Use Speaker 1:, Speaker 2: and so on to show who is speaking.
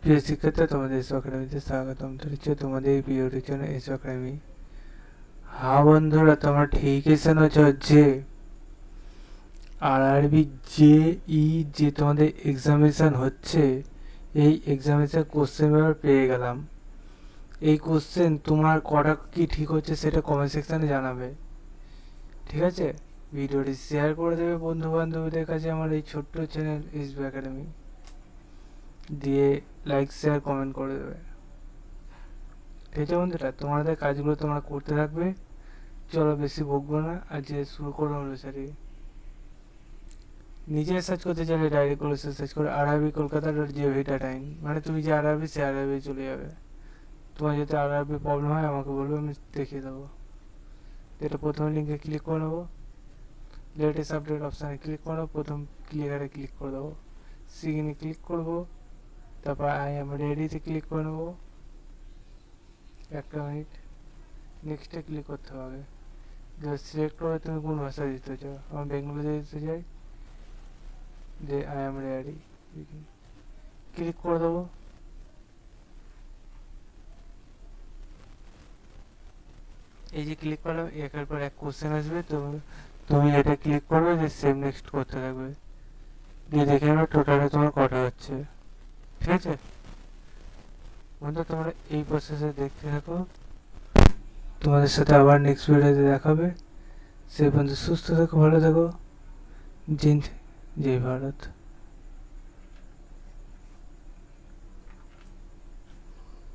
Speaker 1: প্রিয় শিক্ষার্থী, তোমাদের এসো একাডেমিতে স্বাগতম। হচ্ছে তোমাদের এই প্রিয় টিউশন এসো একাডেমি। হ্যাঁ বন্ধুরা, তোমরা ঠিকই শুনেছ যে আরআরবি যে তোমাদের এক্সামিনেশন হচ্ছে, এই এক্সামিনেশন কোশ্চেন পেপার পেয়ে গেলাম। এই কোশ্চেন তোমার কটা কি ঠিক হচ্ছে সেটা কমেন্ট সেকশানে জানাবে, ঠিক আছে? ভিডিওটি শেয়ার করে দেবে বন্ধু বান্ধবীদের কাছে আমার এই ছোট্ট চ্যানেল এসবি একাডেমি, দিয়ে লাইক শেয়ার কমেন্ট করে দেবে, ঠিক আছে বন্ধুরা? তোমাদের কাজগুলো তোমরা করতে থাকবে। চলো বেশি বকবো না, আর যে শুরু করবো অনুসারী। নিজে সার্চ করতে চাইলে ডাইরেক্ট করে সার্চ করে আরআরবি কলকাতা .gov.in, মানে তুমি যে আরআরবি সে আরআরবি চলে যাবে। তোমার যদি আরআরবি প্রবলেম হয় আমাকে বলবে, আমি দেখিয়ে দেবো। এটা প্রথমে লিঙ্কে ক্লিক করে নেবো, লেটেস্ট আপডেট অপশানে ক্লিক করো, প্রথম ক্লিয়ারে ক্লিক করে দেবো, সিগনে ক্লিক করবো, তারপর আই এম রেডিতে ক্লিক করে নেবো। একটা মিনিট, নেক্সটে ক্লিক করতে হবে। সিলেক্ট করে তুমি কোন ভাষা দিতে চাও, আমি বেঙ্গলিতে দিতে চাই, যে আই এম রেডি ক্লিক করে দেবো। এই যে ক্লিক করলাম, একের পর এক কোশ্চেন আসবে, তুমি এটা ক্লিক করবে, যে সেভ নেক্সট করতে থাকবে, দিয়ে দেখে নেবে টোটালে তোমার কটা হচ্ছে, ঠিক আছে বন্ধু? তোমরা এই প্রসেসে দেখতে থাকো, তোমাদের সাথে আবার নেক্সট ভিডিওতে দেখাবে। সে পর্যন্ত সুস্থ থাকো, ভালো থাকো। জয় ভারত।